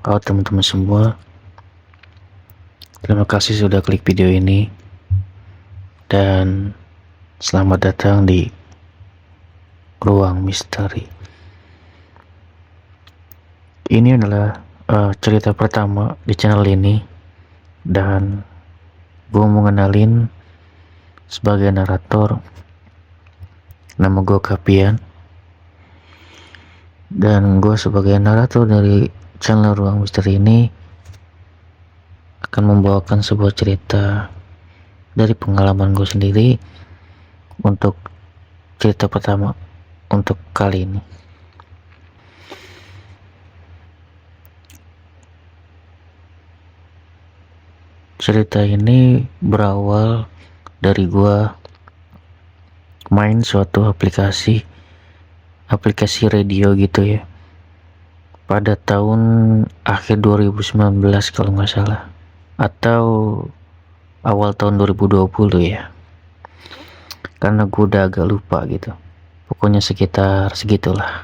Halo teman-teman semua, terima kasih sudah klik video ini dan selamat datang di Ruang Misteri. Ini adalah cerita pertama di channel ini dan gue mau ngenalin sebagai narator. Nama gue Kapian dan gue sebagai narator dari channel Ruang Misteri ini akan membawakan sebuah cerita dari pengalaman gue sendiri untuk cerita pertama untuk kali ini. Cerita ini berawal dari gua main suatu aplikasi radio gitu ya, pada tahun akhir 2019 kalau nggak salah, atau awal tahun 2020 ya, karena gua udah agak lupa gitu, pokoknya sekitar segitulah.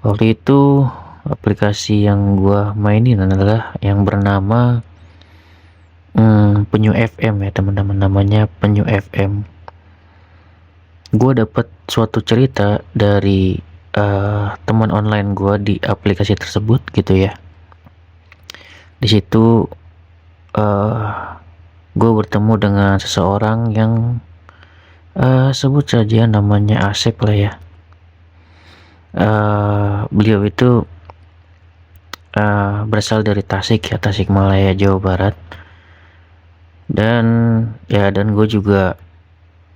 Waktu itu aplikasi yang gua mainin adalah yang bernama Penyu FM ya teman-teman, namanya Penyu FM. Gue dapet suatu cerita dari teman online gue di aplikasi tersebut gitu ya. Di situ gue bertemu dengan seseorang yang sebut saja namanya Asep lah ya. Beliau itu berasal dari Tasik ya, Tasikmalaya, Jawa Barat. Dan gue juga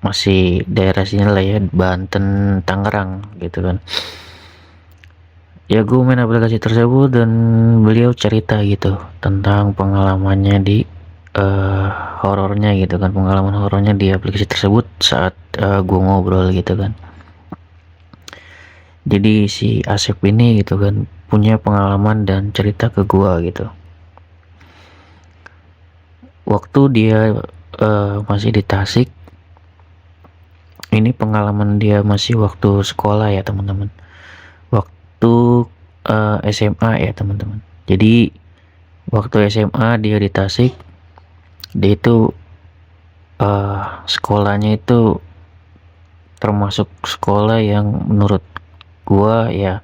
masih daerah sini lah ya, Banten, Tangerang gitu kan. Ya gue main aplikasi tersebut dan beliau cerita gitu tentang pengalamannya di horornya gitu kan, pengalaman horornya di aplikasi tersebut saat gue ngobrol gitu kan. Jadi si Asep ini gitu kan punya pengalaman dan cerita ke gue gitu. Waktu dia masih di Tasik, ini pengalaman dia masih waktu sekolah ya teman-teman, waktu SMA ya teman-teman. Jadi waktu SMA dia di Tasik, dia itu sekolahnya itu termasuk sekolah yang menurut gua ya,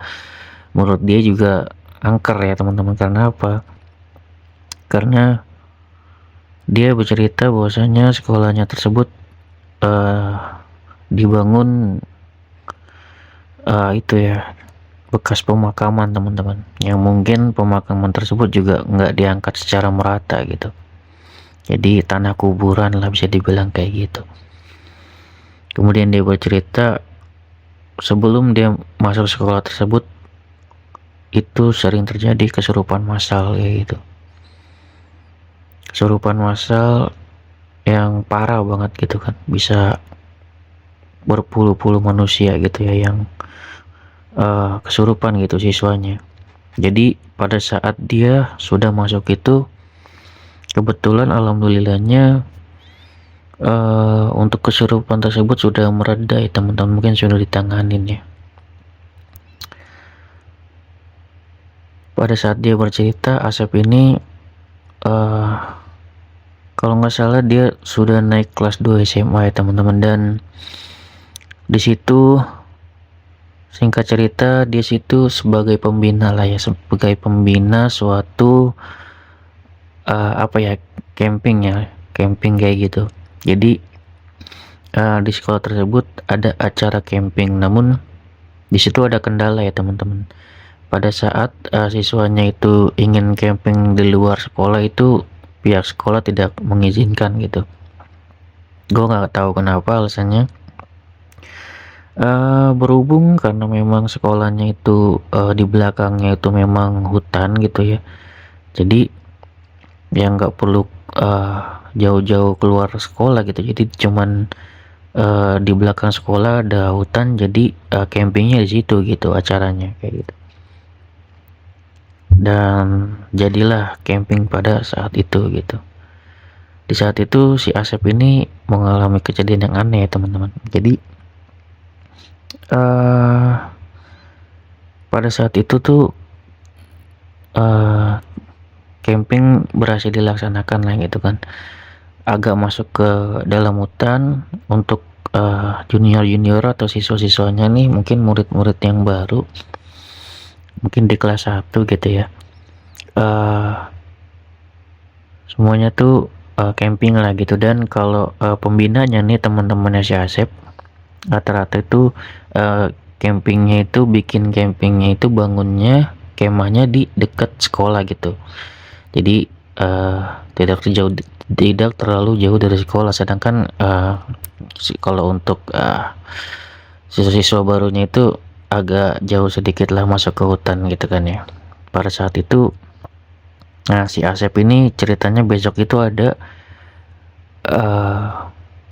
menurut dia juga angker ya teman-teman. Karena apa? Karena dia bercerita bahwasanya sekolahnya tersebut dibangun itu ya, bekas pemakaman teman-teman, yang mungkin pemakaman tersebut juga nggak diangkat secara merata gitu. Jadi tanah kuburan lah, bisa dibilang kayak gitu. Kemudian dia bercerita sebelum dia masuk sekolah tersebut itu sering terjadi kesurupan massal kayak gitu. Kesurupan massal yang parah banget gitu kan, bisa berpuluh-puluh manusia gitu ya yang kesurupan gitu siswanya. Jadi pada saat dia sudah masuk itu, kebetulan alhamdulillahnya untuk kesurupan tersebut sudah mereda ya teman-teman, mungkin sudah ditanganin ya. Pada saat dia bercerita, Asep ini kalau nggak salah dia sudah naik kelas 2 SMA ya teman-teman. Dan di situ singkat cerita dia situ sebagai pembina lah ya, sebagai pembina suatu camping kayak gitu. Jadi di sekolah tersebut ada acara camping, namun di situ ada kendala ya teman-teman. Pada saat siswanya itu ingin camping di luar sekolah, itu pihak sekolah tidak mengizinkan gitu. Gue nggak tahu kenapa alasannya. Berhubung karena memang sekolahnya itu di belakangnya itu memang hutan gitu ya, jadi yang nggak perlu jauh-jauh keluar sekolah gitu. Jadi cuman di belakang sekolah ada hutan, jadi campingnya di situ gitu acaranya kayak gitu. Dan jadilah camping pada saat itu gitu. Di saat itu si Asep ini mengalami kejadian yang aneh ya teman-teman. Jadi pada saat itu tuh camping berhasil dilaksanakan lah gitu kan. Agak masuk ke dalam hutan untuk junior-junior atau siswa-siswanya nih, mungkin murid-murid yang baru, mungkin di kelas 1 gitu ya. Semuanya tuh camping lah gitu. Dan kalau pembinanya nih teman-temannya si Asep, rata-rata itu campingnya itu bangunnya kemahnya di dekat sekolah gitu. Jadi tidak terlalu jauh dari sekolah. Sedangkan kalau untuk siswa-siswa barunya itu agak jauh sedikit lah, masuk ke hutan gitu kan ya. Pada saat itu, nah si Asep ini ceritanya besok itu ada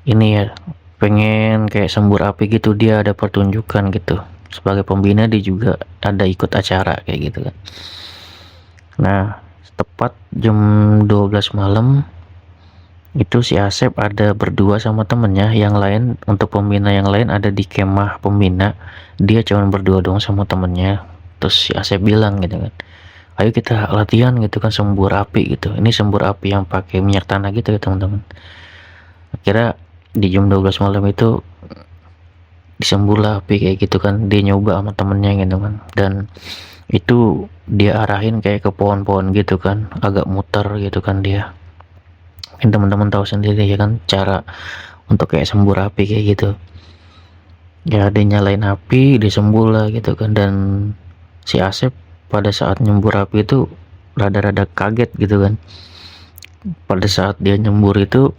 ini ya, pengen kayak sembur api gitu, dia ada pertunjukan gitu. Sebagai pembina dia juga ada ikut acara kayak gitu kan. Nah, tepat jam 12 malam itu si Asep ada berdua sama temennya yang lain. Untuk pembina yang lain ada di kemah pembina, dia cuma berdua doang sama temennya. Terus si Asep bilang gitu kan, ayo kita latihan gitu kan, sembur api gitu. Ini sembur api yang pakai minyak tanah gitu ya teman-teman. Akhirnya di jam 12 malam itu disembur api kayak gitu kan, dia nyoba sama temennya gitu kan. Dan itu dia arahin kayak ke pohon-pohon gitu kan, agak muter gitu kan dia. Mungkin teman-teman tahu sendiri ya kan cara untuk kayak sembur api kayak gitu ya. Dia nyalain api, disembur lah gitu kan. Dan si Asep pada saat nyembur api itu rada-rada kaget gitu kan. Pada saat dia nyembur itu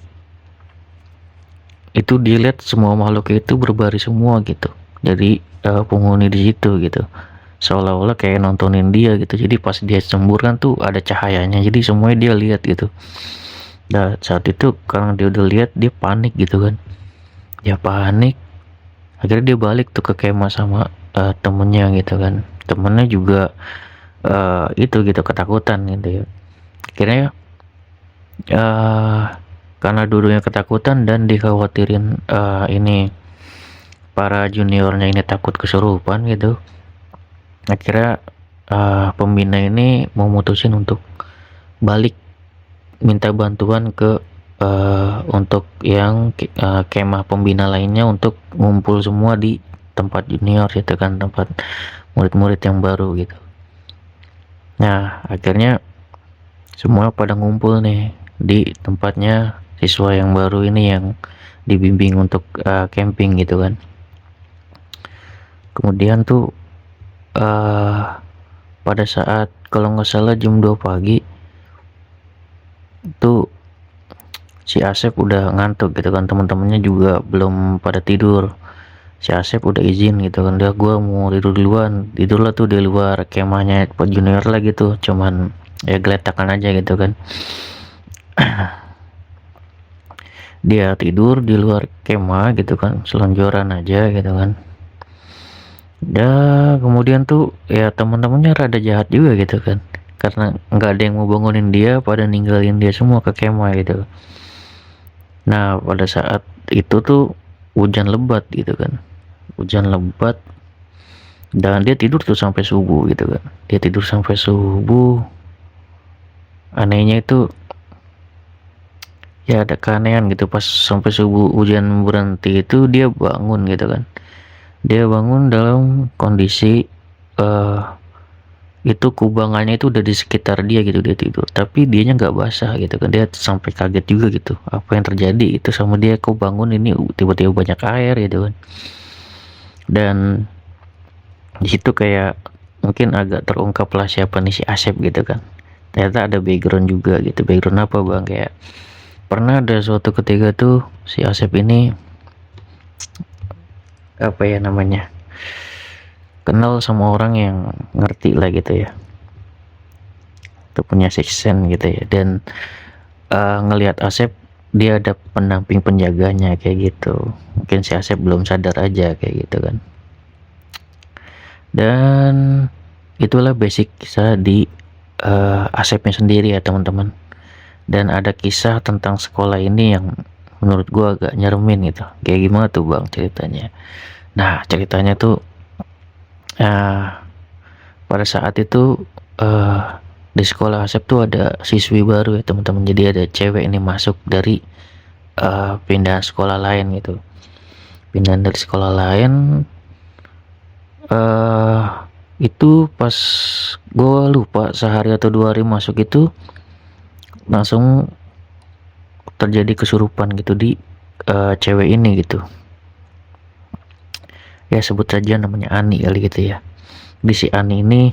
dilihat semua makhluk itu berbaris semua gitu. Jadi penghuni di situ gitu, seolah-olah kayak nontonin dia gitu. Jadi pas dia sembur kan tuh ada cahayanya, jadi semuanya dia lihat gitu. Nah saat itu karena dia udah lihat, dia panik gitu kan. Dia panik, akhirnya dia balik tuh ke kemah sama temennya gitu kan. Temennya juga itu gitu, ketakutan gitu ya. Akhirnya karena dulunya ketakutan dan dikhawatirin ini para juniornya ini takut kesurupan gitu, akhirnya pembina ini memutusin untuk balik, minta bantuan ke untuk yang kemah pembina lainnya untuk ngumpul semua di tempat junior gitu kan, tempat murid-murid yang baru gitu. Nah akhirnya semua pada ngumpul nih di tempatnya siswa yang baru ini yang dibimbing untuk camping gitu kan. Kemudian tuh pada saat kalau nggak salah jam 2 pagi tuh si Asep udah ngantuk gitu kan, teman-temannya juga belum pada tidur. Si Asep udah izin gitu kan, dia gua mau tidur duluan. Tidurlah tuh di luar kemahnya buat junior lah gitu, cuman ya geletakan aja gitu kan. Dia tidur di luar kemah gitu kan, selonjoran aja gitu kan. Kemudian tuh ya teman-temannya rada jahat juga gitu kan, karena nggak ada yang mau bangunin dia, pada ninggalin dia semua ke kemah gitu. Nah pada saat itu tuh hujan lebat gitu kan, hujan lebat, dan dia tidur tuh sampai subuh gitu kan. Dia tidur sampai subuh. Anehnya itu ya ada keanehan gitu, pas sampai subuh hujan berhenti itu dia bangun gitu kan. Dia bangun dalam kondisi itu kubangannya itu udah di sekitar dia gitu. Dia tidur tapi dianya nggak basah gitu kan. Dia sampai kaget juga gitu, apa yang terjadi itu sama dia, kok bangun ini tiba-tiba banyak air gitu kan. Dan di situ kayak mungkin agak terungkap lah siapa nih si Asep gitu kan. Ternyata ada background juga gitu. Background apa bang? Kayak pernah ada suatu ketika tuh si Asep ini apa ya namanya, kenal sama orang yang ngerti lah gitu ya, tuh punya sixth sense gitu ya. Dan ngelihat Asep, dia ada pendamping penjaganya kayak gitu. Mungkin si Asep belum sadar aja kayak gitu kan. Dan itulah basic kisah di Asepnya sendiri ya teman-teman. Dan ada kisah tentang sekolah ini yang menurut gua agak nyeremin gitu. Kayak gimana tuh bang ceritanya? Nah ceritanya tuh pada saat itu di sekolah Asep tuh ada siswi baru ya teman-teman. Jadi ada cewek ini masuk dari pindahan sekolah lain gitu, pindahan dari sekolah lain. Itu pas gue lupa sehari atau 2 hari masuk itu langsung terjadi kesurupan gitu di cewek ini gitu ya, sebut saja namanya Ani kali gitu ya. Di si Ani ini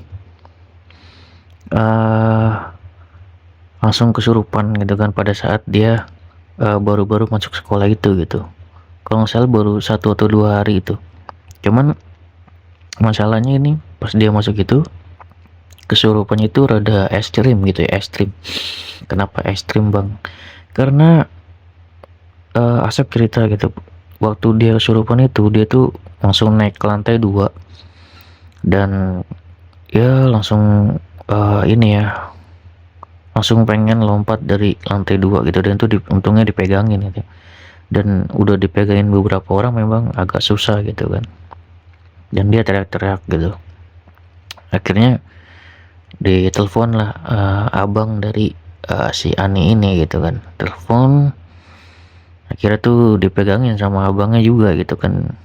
langsung kesurupan gitu kan pada saat dia baru-baru masuk sekolah itu gitu. Kalau nggak salah baru 1 atau 2 hari itu. Cuman masalahnya ini pas dia masuk itu kesurupannya itu rada ekstrim gitu ya, ekstrim. Kenapa ekstrim bang? Karena Asep cerita gitu, waktu dia kesurupan itu dia tuh langsung naik ke lantai 2 dan ya langsung ini ya, langsung pengen lompat dari lantai 2 gitu, dan tuh untungnya dipegangin gitu, dan udah dipegangin beberapa orang memang agak susah gitu kan, dan dia teriak-teriak gitu. Akhirnya ditelepon lah abang dari si Ani ini gitu kan, telepon. Akhirnya tuh dipegangin sama abangnya juga gitu kan,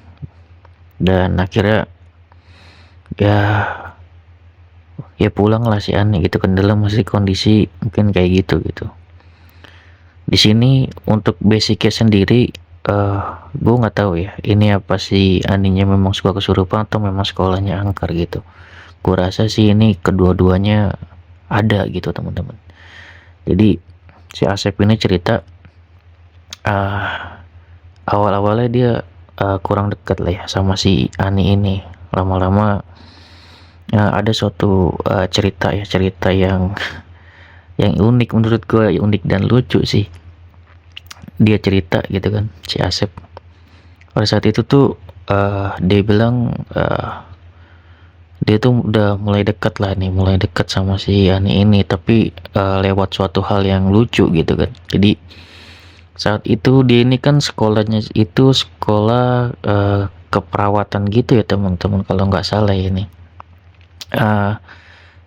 dan akhirnya ya pulang lah si Ani gitu kan, dalam masih kondisi mungkin kayak gitu. Di sini untuk basicnya sendiri gue nggak tahu ya, ini apa si Aninya memang suka kesurupan atau memang sekolahnya angker gitu. Gue rasa sih ini kedua-duanya ada gitu teman-teman. Jadi si Asep ini cerita awal-awalnya dia kurang dekat lah ya sama si Ani ini. Lama-lama ada suatu cerita yang unik menurut gue, unik dan lucu sih. Dia cerita gitu kan, si Asep pada saat itu tuh dia bilang dia tuh udah mulai dekat sama si Ani ini, tapi lewat suatu hal yang lucu gitu kan. Jadi saat itu dia ini kan sekolahnya itu sekolah keperawatan gitu ya teman-teman, kalau nggak salah ini.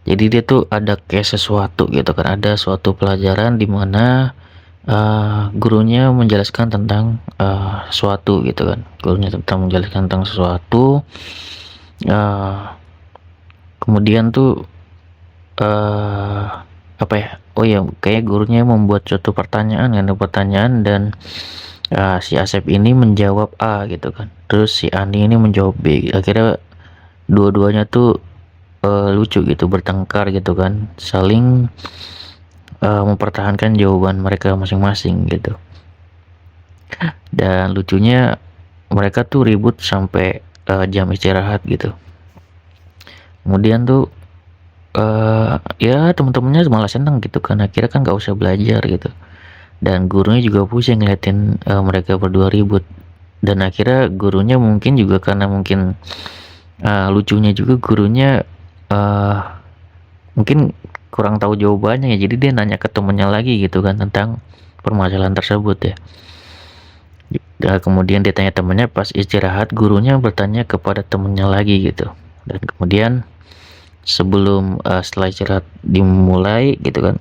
Jadi dia tuh ada kayak sesuatu gitu kan, ada suatu pelajaran di mana gurunya menjelaskan tentang sesuatu gitu kan, sesuatu. Kemudian tuh apa ya, oh ya, kayak gurunya membuat suatu pertanyaan dan si Asep ini menjawab A gitu kan, terus si Ani ini menjawab B. Akhirnya dua-duanya tuh lucu gitu, bertengkar gitu kan, saling mempertahankan jawaban mereka masing-masing gitu. Dan lucunya mereka tuh ribut sampai jam istirahat gitu. Kemudian tuh ya teman-temannya malah seneng gitu kan, akhirnya kan nggak usah belajar gitu, dan gurunya juga pusing ngeliatin mereka berdua ribut. Dan akhirnya gurunya mungkin juga karena mungkin lucunya juga gurunya mungkin kurang tahu jawabannya ya, jadi dia nanya ke temennya lagi gitu kan tentang permasalahan tersebut ya. Dan kemudian dia tanya temennya, pas istirahat gurunya bertanya kepada temennya lagi gitu. Dan kemudian sebelum setelah istirahat dimulai gitu kan,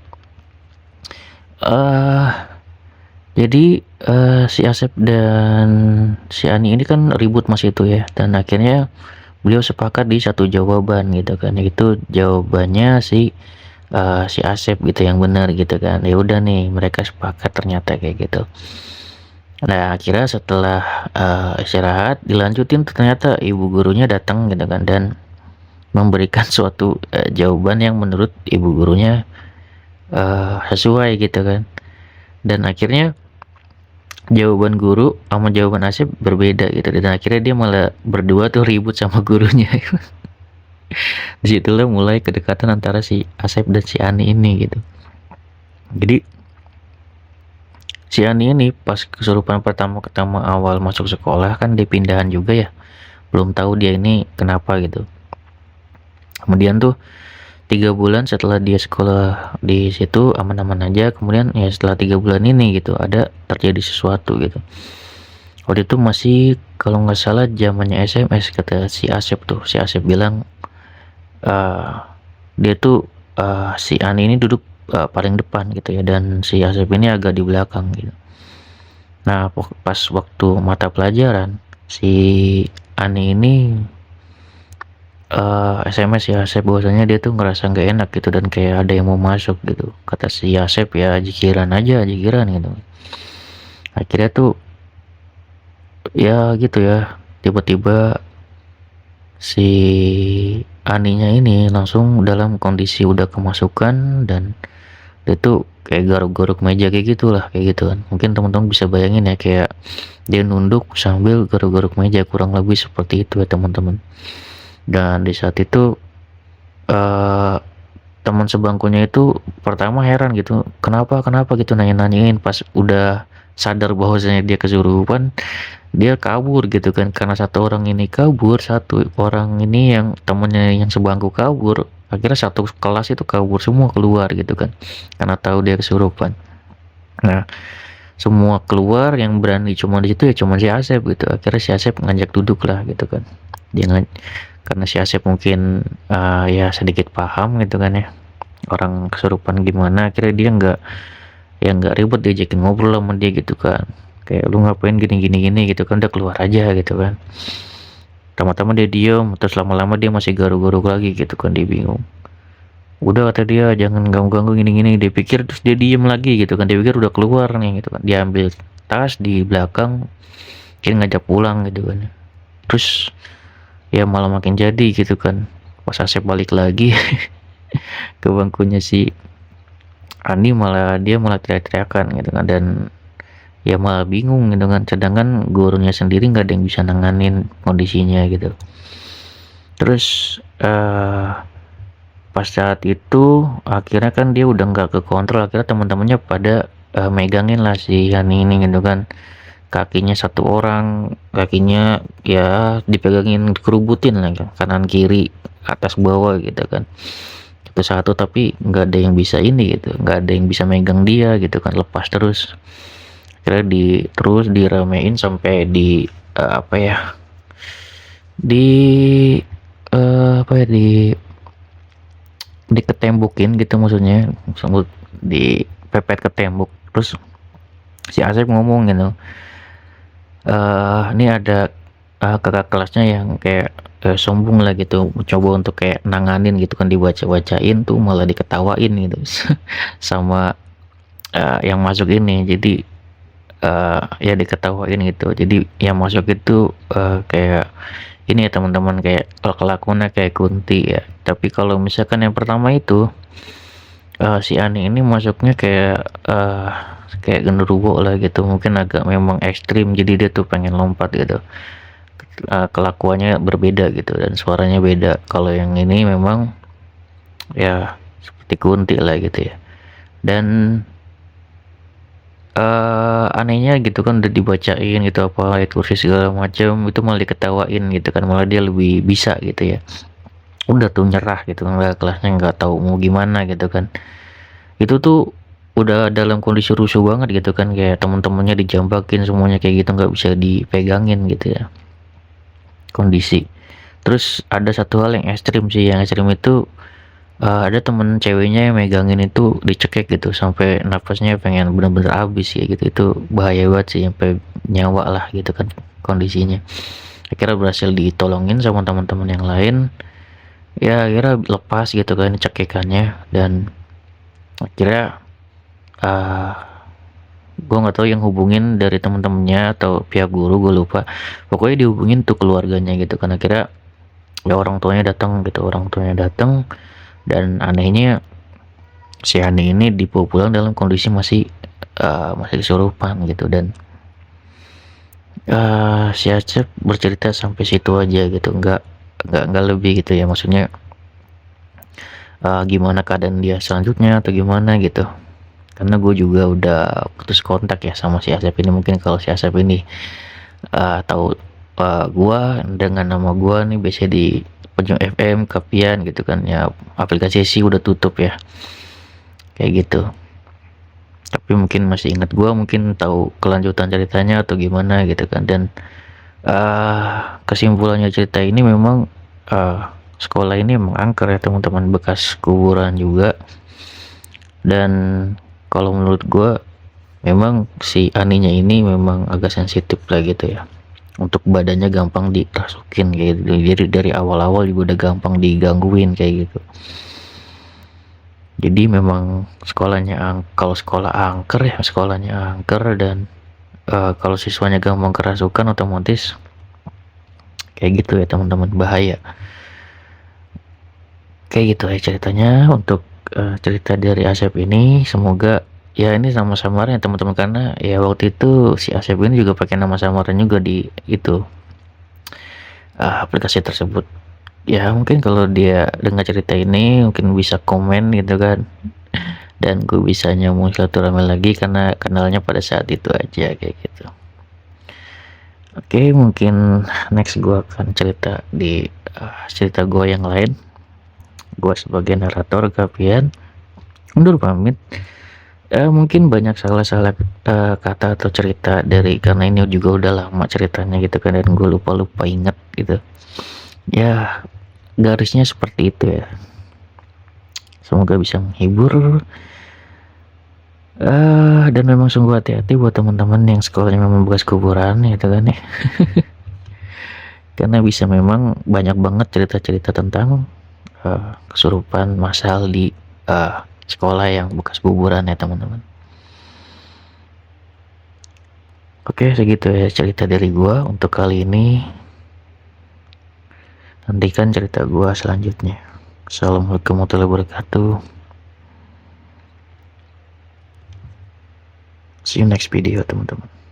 jadi si Asep dan si Ani ini kan ribut mas itu ya, dan akhirnya beliau sepakat di satu jawaban gitu kan, itu jawabannya si Asep gitu yang benar gitu kan. Ya udah nih, mereka sepakat ternyata kayak gitu. Nah akhirnya setelah istirahat dilanjutin, ternyata ibu gurunya datang gitu kan, dan memberikan suatu jawaban yang menurut ibu gurunya sesuai gitu kan. Dan akhirnya jawaban guru sama jawaban Asep berbeda gitu, dan akhirnya dia malah berdua tuh ribut sama gurunya. Disitulah mulai kedekatan antara si Asep dan si Ani ini gitu. Jadi si Ani ini pas kesurupan pertama awal masuk sekolah kan, dia pindahan juga ya, belum tahu dia ini kenapa gitu. Kemudian tuh 3 bulan setelah dia sekolah di situ aman-aman aja, kemudian ya setelah 3 bulan ini gitu ada terjadi sesuatu gitu. Waktu itu masih kalau nggak salah zamannya SMS, kata si Asep tuh. Si Asep bilang dia tuh si Ani ini duduk paling depan gitu ya, dan si Asep ini agak di belakang gitu. Nah, pas waktu mata pelajaran, si Ani ini SMS ya Asep, bahwasanya dia tuh ngerasa nggak enak gitu, dan kayak ada yang mau masuk gitu. Kata si Asep, ya jikiran aja, jikiran gitu. Akhirnya tuh ya gitu ya, tiba-tiba si Aninya ini langsung dalam kondisi udah kemasukan, dan dia tuh kayak garuk-garuk meja kayak gitulah, kayak gitu kan. Mungkin teman-teman bisa bayangin ya, kayak dia nunduk sambil garuk-garuk meja, kurang lebih seperti itu ya teman-teman. Dan di saat itu eh teman sebangkunya itu pertama heran gitu, kenapa kenapa gitu, nanya-nanyain. Pas udah sadar bahwasanya dia kesurupan, dia kabur gitu kan. Karena satu orang ini kabur, satu orang ini yang temennya yang sebangku kabur, akhirnya satu kelas itu kabur semua keluar gitu kan, karena tahu dia kesurupan. Nah, semua keluar, yang berani cuma di situ ya cuma si Asep gitu. Akhirnya si Asep ngajak duduk lah gitu kan. Karena si Asep mungkin ya sedikit paham gitu kan ya, orang kesurupan gimana. Akhirnya dia nggak ribet diajakin ngobrol sama dia gitu kan, kayak lu ngapain gini gini gini gitu kan, udah keluar aja gitu kan. Pertama-tama dia diem, terus lama-lama dia masih garuk-garuk lagi gitu kan, dia bingung. Udah, kata dia, jangan ganggu-ganggu gini-gini. Dia pikir, terus dia diem lagi gitu kan, dia pikir udah keluar nih gitu kan. Dia ambil tas di belakang, kira ngajak pulang gitu kan. Terus ya malah makin jadi gitu kan. Pas Asep balik lagi ke bangkunya si Andi, dia malah teriak-teriakan gitu kan, dan ya malah bingung gitu kan. Sedangkan gurunya sendiri nggak ada yang bisa nanganin kondisinya gitu. Terus pas saat itu akhirnya kan dia udah nggak ke kontrol. Akhirnya teman-temannya pada megangin lah si Yani ini gitu kan. Kakinya satu orang, kakinya ya dipegangin, kerubutin lah kan, kanan kiri atas bawah gitu kan. Satu tapi nggak ada yang bisa ini gitu, nggak ada yang bisa megang dia gitu kan, lepas terus. Akhirnya terus diramein sampai apa ya, di apa ya, diketembokin gitu, maksudnya sambut dipepet ke tembok. Terus si Asep ngomong gitu, ini ada kakak kelasnya yang kayak sombong lah gitu, coba untuk kayak nanganin gitu kan, dibaca-bacain tuh malah diketawain gitu sama yang masuk ini. Jadi ya diketawain gitu. Jadi yang masuk itu kayak ini ya teman-teman, kayak kelakuannya kayak Kunti ya. Tapi kalau misalkan yang pertama itu si Ani ini masuknya kayak genderuwo lah gitu, mungkin agak memang ekstrim. Jadi dia tuh pengen lompat gitu. Kelakuannya berbeda gitu, dan suaranya beda. Kalau yang ini memang ya seperti Kunti lah gitu ya. Dan anehnya gitu kan, udah dibacain gitu apa ayat kursi segala macam, itu malah diketawain gitu kan, malah dia lebih bisa gitu ya. Udah tuh nyerah gitu, nggak kelasnya, nggak tahu mau gimana gitu kan. Itu tuh udah dalam kondisi rusuh banget gitu kan, kayak teman-temannya dijambakin semuanya kayak gitu, nggak bisa dipegangin gitu ya kondisi. Terus ada satu hal yang ekstrim sih, yang ekstrim itu ada temen ceweknya yang megangin itu dicekik gitu sampai napasnya pengen bener-bener habis ya gitu. Itu bahaya banget sih, sampai nyawa lah gitu kan kondisinya. Akhirnya berhasil ditolongin sama teman-teman yang lain, ya akhirnya lepas gitu kan cekikannya. Dan akhirnya gue nggak tahu yang hubungin dari teman-temannya atau pihak guru, gue lupa. Pokoknya dihubungin tuh keluarganya gitu kan. Akhirnya ya orang tuanya datang gitu, dan anehnya si Hani ini dibawa pulang dalam kondisi masih kesurupan gitu. Dan si Acep bercerita sampai situ aja gitu, nggak lebih gitu ya, maksudnya gimana keadaan dia selanjutnya atau gimana gitu. Karena gue juga udah putus kontak ya sama si Asep ini. Mungkin kalau si Asep ini tahu gue dengan nama gue nih, biasanya di Pejong FM, Kapian gitu kan ya, aplikasi sih udah tutup ya kayak gitu. Tapi mungkin masih ingat gue, mungkin tahu kelanjutan ceritanya atau gimana gitu kan. Dan kesimpulannya cerita ini memang sekolah ini emang angker ya teman-teman, bekas kuburan juga. Dan kalau menurut gue memang si Aninya ini memang agak sensitif lah gitu ya, untuk badannya gampang dirasukin kayak gitu. Jadi dari awal-awal juga udah gampang digangguin kayak gitu. Jadi memang kalau sekolah angker ya, sekolahnya angker. Dan kalau siswanya gampang kerasukan, otomatis kayak gitu ya teman-teman, bahaya. Kayak gitu ya ceritanya untuk cerita dari Asep ini. Semoga ya ini nama samaran ya teman-teman, karena ya waktu itu si Asep ini juga pakai nama samaran juga di itu aplikasi tersebut. Ya mungkin kalau dia dengar cerita ini mungkin bisa komen gitu kan, dan gue bisa nyambung silaturahmi lagi karena kenalnya pada saat itu aja kayak gitu. Oke, mungkin next gue akan cerita di cerita gue yang lain. Gue sebagai narator Gavian undur pamit. Mungkin banyak salah-salah kata atau cerita dari, karena ini juga udah lama ceritanya gitu kan, dan gue lupa inget gitu ya. Garisnya seperti itu ya, semoga bisa menghibur. Dan memang sungguh hati-hati buat teman-teman yang sekolahnya memang bekas kuburan gitu kan ya. Karena bisa memang banyak banget cerita-cerita tentang kesurupan masal di sekolah yang bekas kuburan ya teman-teman. Oke, segitu ya cerita dari gua untuk kali ini. Nantikan cerita gua selanjutnya. Assalamualaikum warahmatullahi wabarakatuh. See you next video teman-teman.